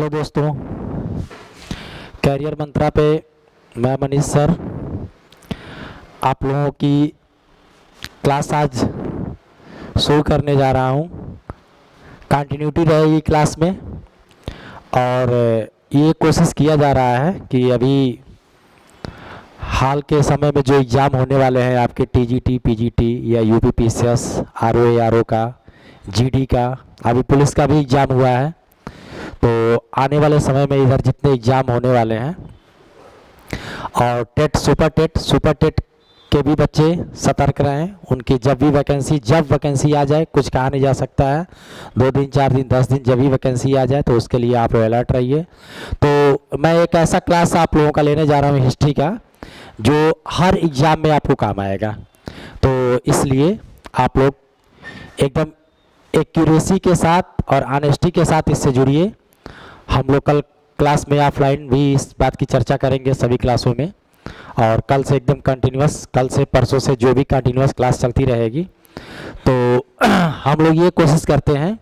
Hello दोस्तों, career मंत्रा पे मैं मनीष सर आप लोगों की क्लास आज शुरू करने जा रहा हूँ। कंटिन्यूटी रहेगी क्लास में और ये कोशिश किया जा रहा है कि अभी हाल के समय में जो एग्ज़ाम होने वाले हैं आपके टीजीटी, पीजीटी या यूपीपीसीएस, आरओ एआरओ का, जीडी का, अभी पुलिस का भी एग्ज़ाम हुआ है। तो आने वाले समय में इधर जितने एग्ज़ाम होने वाले हैं और सुपर टेट के भी बच्चे सतर्क रहें। उनकी जब वैकेंसी आ जाए, कुछ कहा नहीं जा सकता है, 2 दिन 4 दिन 10 दिन, जब भी वैकेंसी आ जाए तो उसके लिए आप अलर्ट रहिए। तो मैं एक ऐसा क्लास आप लोगों का लेने जा रहा हूँ हिस्ट्री का, जो हर एग्ज़ाम में आपको काम आएगा। तो इसलिए आप लोग एकदम एक्यूरेसी के साथ और ऑनेस्टी के साथ इससे जुड़िए। हम लोग कल क्लास में ऑफलाइन भी इस बात की चर्चा करेंगे सभी क्लासों में, और कल से एकदम कंटिन्यूस, कल से परसों से जो भी कंटिन्यूस क्लास चलती रहेगी। तो हम लोग ये कोशिश करते हैं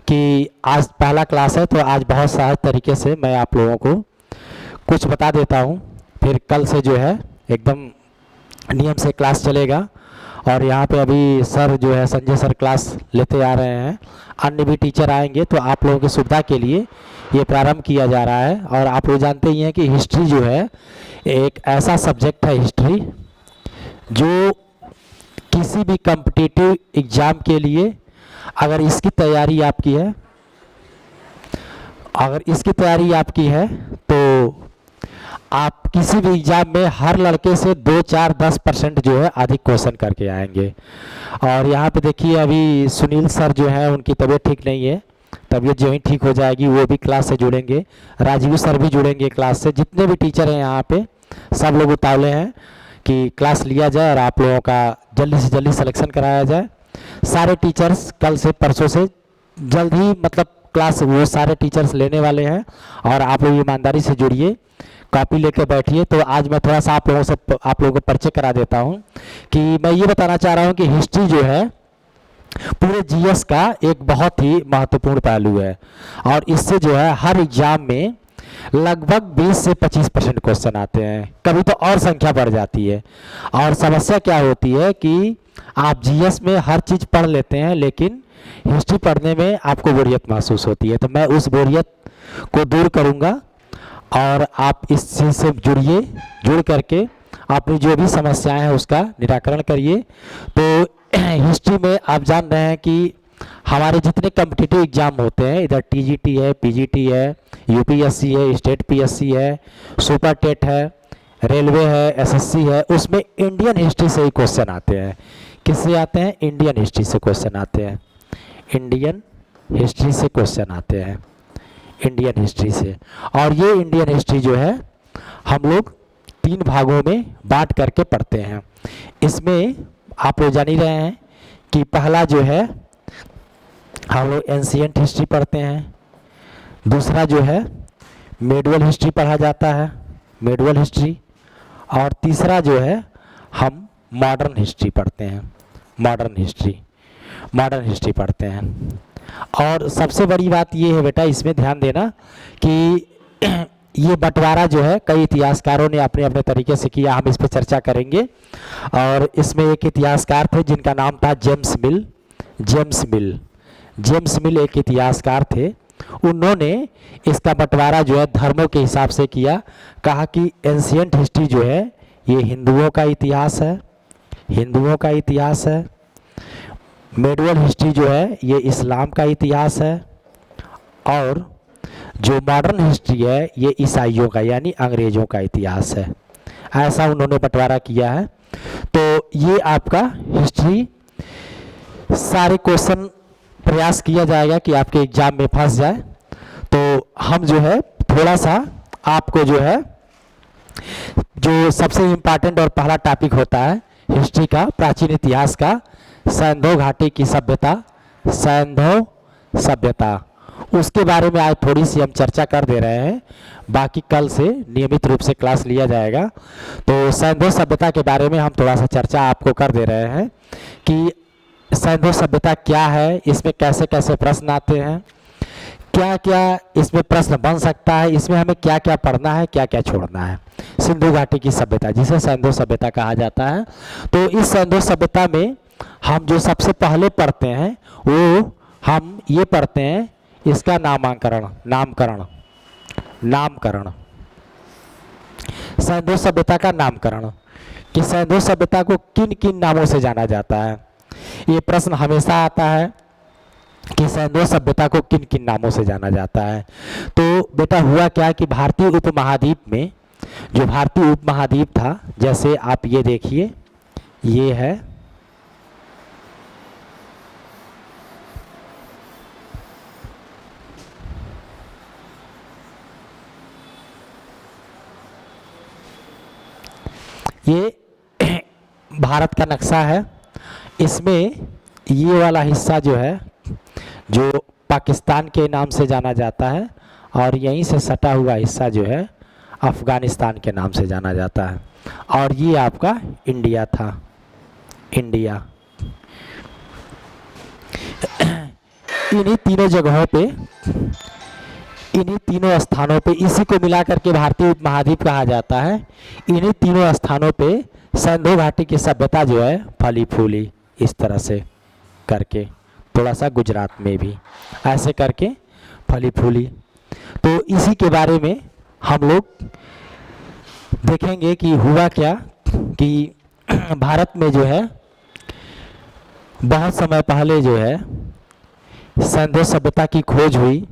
कि आज पहला क्लास है तो आज बहुत सहज तरीके से मैं आप लोगों को कुछ बता देता हूँ, फिर कल से जो है एकदम नियम से क्लास चलेगा। और यहाँ पे अभी सर जो है संजय सर क्लास लेते आ रहे हैं, अन्य भी टीचर आएंगे, तो आप लोगों की सुविधा के लिए ये प्रारंभ किया जा रहा है। और आप लोग जानते ही हैं कि हिस्ट्री जो है एक ऐसा सब्जेक्ट है, हिस्ट्री, जो किसी भी कॉम्पिटिटिव एग्ज़ाम के लिए अगर इसकी तैयारी आपकी है तो आप किसी भी एग्ज़ाम में हर लड़के से 2, 4, 10% जो है अधिक क्वेश्चन करके आएंगे। और यहाँ पे देखिए अभी सुनील सर जो है उनकी तबीयत ठीक नहीं है, तबीयत जो ही ठीक हो जाएगी वो भी क्लास से जुड़ेंगे, राजीव सर भी जुड़ेंगे क्लास से। जितने भी टीचर हैं यहाँ पे सब लोग उतावले हैं कि क्लास लिया जाए और आप लोगों का जल्दी से जल्दी सिलेक्शन कराया जाए। सारे टीचर्स कल से परसों से जल्द ही मतलब क्लास वो सारे टीचर्स लेने वाले हैं, और आप लोग ईमानदारी से जुड़िए, कॉपी लेकर बैठिए। तो आज मैं थोड़ा सा आप लोगों को परिचय करा देता हूँ कि मैं ये बताना चाह रहा हूँ कि हिस्ट्री जो है पूरे जीएस का एक बहुत ही महत्वपूर्ण पहलू है, और इससे जो है हर एग्जाम में लगभग 20 से 25% क्वेश्चन आते हैं, कभी तो और संख्या बढ़ जाती है। और समस्या क्या होती है कि आप जीएस में हर चीज़ पढ़ लेते हैं, लेकिन हिस्ट्री पढ़ने में आपको बोरियत महसूस होती है। तो मैं उस बोरियत को दूर करूँगा और आप इस चीज़ से जुड़िए, जुड़ करके अपनी जो भी समस्याएं हैं उसका निराकरण करिए। तो हिस्ट्री में आप जान रहे हैं कि हमारे जितने कॉम्पिटिटिव एग्जाम होते हैं, इधर टीजीटी है, पीजीटी है, यूपीएससी है, स्टेट पीएससी है, सुपर टेट है, रेलवे है, एसएससी है, उसमें इंडियन हिस्ट्री से ही क्वेश्चन आते हैं। किससे आते हैं? इंडियन हिस्ट्री से क्वेश्चन आते हैं, इंडियन हिस्ट्री से क्वेश्चन आते हैं, इंडियन हिस्ट्री से। और ये इंडियन हिस्ट्री जो है हम लोग 3 भागों में बांट करके पढ़ते हैं। इसमें आप लोग जान ही रहे हैं कि पहला जो है हम लोग एंशिएंट हिस्ट्री पढ़ते हैं, दूसरा जो है मेडुअल हिस्ट्री पढ़ा जाता है, मेडुअल हिस्ट्री, और तीसरा जो है हम मॉडर्न हिस्ट्री पढ़ते हैं, मॉडर्न हिस्ट्री पढ़ते हैं। और सबसे बड़ी बात ये है बेटा, इसमें ध्यान देना कि ये बंटवारा जो है कई इतिहासकारों ने अपने अपने तरीके से किया, हम इस पर चर्चा करेंगे। और इसमें एक इतिहासकार थे जिनका नाम था जेम्स मिल एक इतिहासकार थे। उन्होंने इसका बंटवारा जो है धर्मों के हिसाब से किया, कहा कि एंशिएंट हिस्ट्री जो है ये हिंदुओं का इतिहास है, मेडुअल हिस्ट्री जो है ये इस्लाम का इतिहास है, और जो मॉडर्न हिस्ट्री है ये ईसाइयों का यानी अंग्रेज़ों का इतिहास है। ऐसा उन्होंने बंटवारा किया है। तो ये आपका हिस्ट्री सारे क्वेश्चन प्रयास किया जाएगा कि आपके एग्जाम में फंस जाए। तो हम जो है थोड़ा सा आपको जो है जो सबसे इम्पॉर्टेंट और पहला टॉपिक होता है हिस्ट्री का, प्राचीन इतिहास का, सैंधव घाटी की सैंधव सभ्यता, उसके बारे में आज थोड़ी सी हम चर्चा कर दे रहे हैं। बाकी कल से नियमित रूप से क्लास लिया जाएगा। तो सैंधव सभ्यता के बारे में हम थोड़ा सा चर्चा आपको कर दे रहे हैं कि सैंधव सभ्यता क्या है, इसमें कैसे कैसे प्रश्न आते हैं, क्या क्या इसमें प्रश्न बन सकता है, इसमें हमें क्या क्या पढ़ना है, क्या क्या छोड़ना है। सिंधु घाटी की सभ्यता जिसे सैंधव सभ्यता कहा जाता है, तो इस सैंधव सभ्यता में हम जो सबसे पहले पढ़ते हैं वो हम ये पढ़ते हैं इसका नामकरण। सैंधव सभ्यता का नामकरण कि सैंधव सभ्यता को किन किन नामों से जाना जाता है। ये प्रश्न हमेशा आता है कि सैंधव सभ्यता को किन किन नामों से जाना जाता है। तो बेटा हुआ क्या कि भारतीय उपमहाद्वीप में, जो भारतीय उपमहाद्वीप था, जैसे आप ये देखिए, ये है ये भारत का नक्शा है। इसमें ये वाला हिस्सा जो है, जो पाकिस्तान के नाम से जाना जाता है, और यहीं से सटा हुआ हिस्सा जो है अफगानिस्तान के नाम से जाना जाता है। और ये आपका इंडिया था, इंडिया। इन्हीं तीनों जगहों पे, इन्हीं तीनों स्थानों पे, इसी को मिलाकर के भारतीय उपमहाद्वीप कहा जाता है। इन्हीं तीनों स्थानों पे सैंधव घाटी की सभ्यता जो है फली फूली, इस तरह से करके, थोड़ा सा गुजरात में भी ऐसे करके फली फूली। तो इसी के बारे में हम लोग देखेंगे कि हुआ क्या कि भारत में जो है बहुत समय पहले जो है सैंधव सभ्यता की खोज हुई,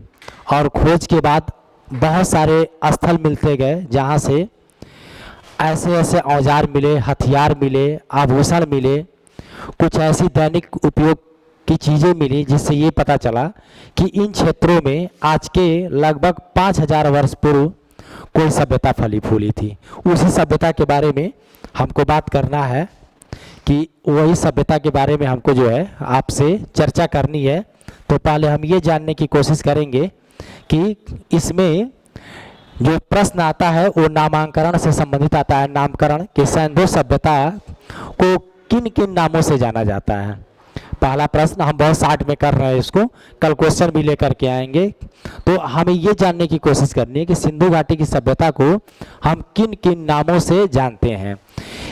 और खोज के बाद बहुत सारे स्थल मिलते गए जहाँ से ऐसे ऐसे औजार मिले, हथियार मिले, आभूषण मिले, कुछ ऐसी दैनिक उपयोग की चीज़ें मिली, जिससे ये पता चला कि इन क्षेत्रों में आज के लगभग 5000 वर्ष पूर्व कोई सभ्यता फली फूली थी। उसी सभ्यता के बारे में हमको बात करना है, कि वही सभ्यता के बारे में हमको जो है आपसे चर्चा करनी है। तो पहले हम ये जानने की कोशिश करेंगे कि इसमें जो प्रश्न आता है वो नामांकरण से संबंधित आता है, नामकरण, कि सैंधव सभ्यता को किन किन नामों से जाना जाता है। पहला प्रश्न हम बहुत शार्ट में कर रहे हैं इसको, कल क्वेश्चन भी लेकर के आएंगे। तो हमें ये जानने की कोशिश करनी है कि सिंधु घाटी की सभ्यता को हम किन किन नामों से जानते हैं।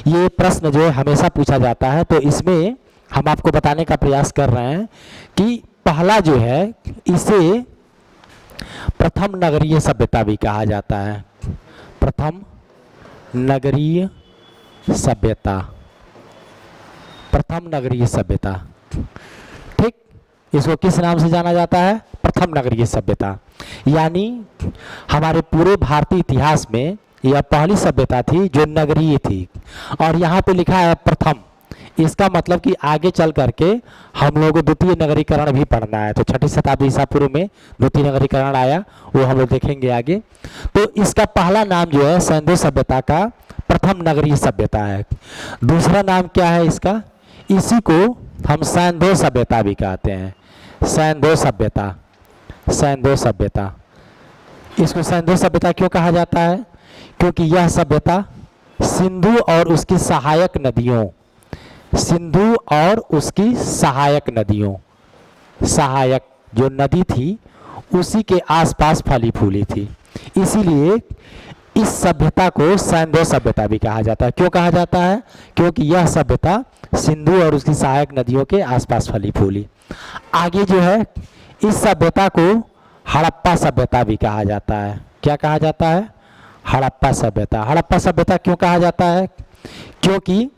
ये प्रश्न जो है हमेशा पूछा जाता है। तो इसमें हम आपको बताने का प्रयास कर रहे हैं कि पहला जो है, इसे प्रथम नगरीय सभ्यता भी कहा जाता है। प्रथम नगरीय सभ्यता, प्रथम नगरीय सभ्यता, ठीक। इसको किस नाम से जाना जाता है? प्रथम नगरीय सभ्यता। यानी हमारे पूरे भारतीय इतिहास में यह पहली सभ्यता थी जो नगरीय थी, और यहाँ पे लिखा है प्रथम। इसका मतलब कि आगे चल करके हम लोगों को द्वितीय नगरीकरण भी पढ़ना है। तो 6ठी शताब्दी ईसा पूर्व में द्वितीय नगरीकरण आया, वो हम लोग देखेंगे आगे। तो इसका पहला नाम जो है सैंधव सभ्यता का प्रथम नगरीय सभ्यता है। दूसरा नाम क्या है इसका? इसी को हम सैंधव सभ्यता भी कहते हैं, सैंधव सभ्यता, सैंधव सभ्यता। इसको सैंधव सभ्यता क्यों कहा जाता है? क्योंकि यह सभ्यता सिंधु और उसकी सहायक नदियों, सिंधु और उसकी सहायक नदियों, सहायक जो नदी थी उसी के आसपास फली फूली थी। इसीलिए इस सभ्यता को सैंधव सभ्यता भी कहा जाता है। क्यों कहा जाता है? क्योंकि यह सभ्यता सिंधु और उसकी सहायक नदियों के आसपास फली फूली। आगे जो है इस सभ्यता को हड़प्पा सभ्यता भी कहा जाता है। क्या कहा जाता है? हड़प्पा सभ्यता। हड़प्पा सभ्यता क्यों कहा जाता है? क्योंकि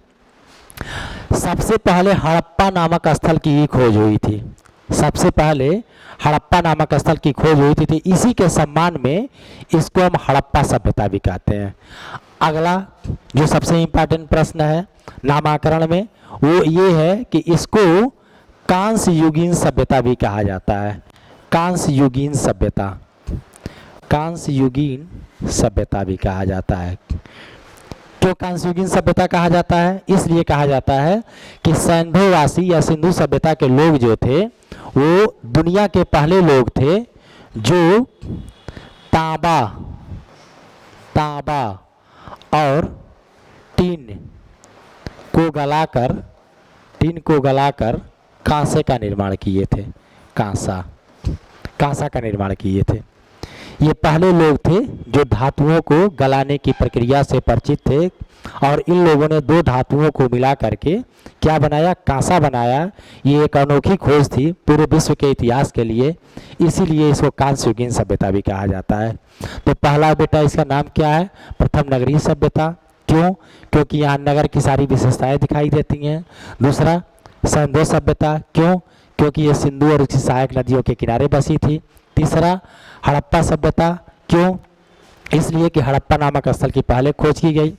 सबसे पहले हड़प्पा नामक स्थल की ही खोज हुई थी। सबसे पहले हड़प्पा नामक स्थल की खोज हुई थी। इसी के सम्मान में इसको हम हड़प्पा सभ्यता भी कहते हैं। अगला जो सबसे इम्पोर्टेंट प्रश्न है नामकरण में, वो ये है कि इसको कांस्य युगीन सभ्यता भी कहा जाता है। कांस्य युगीन सभ्यता, कांस्य युगीन सभ्यता भी कहा जाता है। क्यों कांस्य युगीन सभ्यता कहा जाता है? इसलिए कहा जाता है कि सैंधववासी या सिंधु सभ्यता के लोग जो थे वो दुनिया के पहले लोग थे जो तांबा, तांबा और टीन को गलाकर, टीन को गलाकर कांसे का निर्माण किए थे। कांसा, कांसा का निर्माण किए थे। ये पहले लोग थे जो धातुओं को गलाने की प्रक्रिया से परिचित थे और इन लोगों ने दो धातुओं को मिला करके क्या बनाया, कांसा बनाया। ये एक अनोखी खोज थी पूरे विश्व के इतिहास के लिए, इसीलिए इसको कांस्य युगीन सभ्यता भी कहा जाता है। तो पहला बेटा इसका नाम क्या है, प्रथम नगरीय सभ्यता। क्यों? क्योंकि यहाँ नगर की सारी विशेषताएं दिखाई देती हैं। दूसरा सिंधु सभ्यता। क्यों? क्योंकि ये सिंधु और उसकी सहायक नदियों के किनारे बसी थी। तीसरा हड़प्पा सभ्यता। क्यों? इसलिए कि हड़प्पा नामक स्थल की पहले खोज की गई।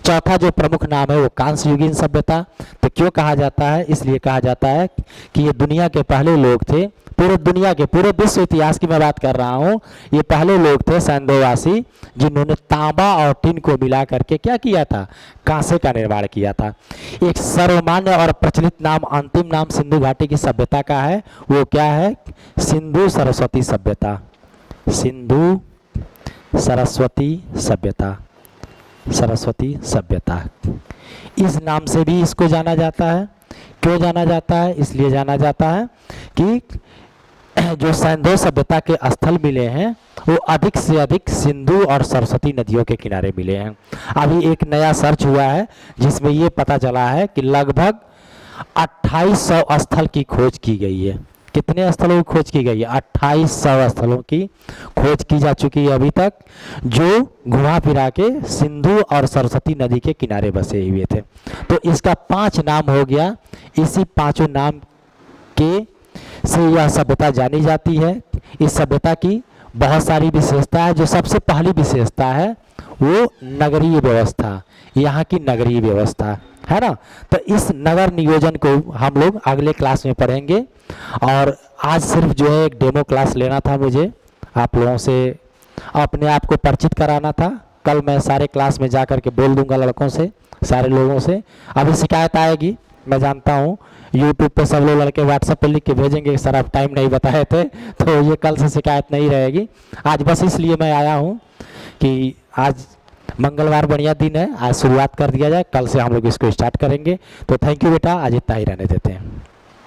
चौथा जो प्रमुख नाम है वो कांस्य युगीन सभ्यता। तो क्यों कहा जाता है, इसलिए कहा जाता है कि ये दुनिया के पहले लोग थे, पूरे दुनिया के, पूरे विश्व इतिहास की मैं बात कर रहा हूँ। ये पहले लोग थे सैंधववासी जिन्होंने तांबा और टिन को मिला करके क्या किया था, कांसे का निर्माण किया था। एक सर्वमान्य और प्रचलित नाम, अंतिम नाम सिंधु घाटी की सभ्यता का है, वो क्या है, सिंधु सरस्वती सभ्यता। सिंधु सरस्वती सभ्यता, सरस्वती सभ्यता इस नाम से भी इसको जाना जाता है। क्यों जाना जाता है? इसलिए जाना जाता है कि जो सिंधु सभ्यता के स्थल मिले हैं वो अधिक से अधिक सिंधु और सरस्वती नदियों के किनारे मिले हैं। अभी एक नया सर्च हुआ है जिसमें ये पता चला है कि लगभग 2800 स्थल की खोज की गई है। कितने स्थलों की खोज की गई है? 2800 स्थलों की खोज की जा चुकी है अभी तक, जो घुमा फिरा के सिंधु और सरस्वती नदी के किनारे बसे हुए थे। तो इसका 5 नाम हो गया। इसी 5 नाम के से यह सभ्यता जानी जाती है। इस सभ्यता की बहुत सारी विशेषता है। जो सबसे पहली विशेषता है वो नगरीय व्यवस्था, यहाँ की नगरीय व्यवस्था है ना। तो इस नगर नियोजन को हम लोग अगले क्लास में पढ़ेंगे। और आज सिर्फ जो है एक डेमो क्लास लेना था मुझे, आप लोगों से अपने आप को परिचित कराना था। कल मैं सारे क्लास में जा कर के बोल दूंगा लड़कों से, सारे लोगों से। अभी शिकायत आएगी, मैं जानता हूँ, यूट्यूब पे सब लोग लड़के व्हाट्सएप पे लिख के भेजेंगे सर आप टाइम नहीं बताए थे, तो ये कल से शिकायत नहीं रहेगी। आज बस इसलिए मैं आया हूँ कि आज मंगलवार बढ़िया दिन है, आज शुरुआत कर दिया जाए, कल से हम लोग इसको स्टार्ट करेंगे। तो थैंक यू बेटा, आज इतना ही रहने देते हैं।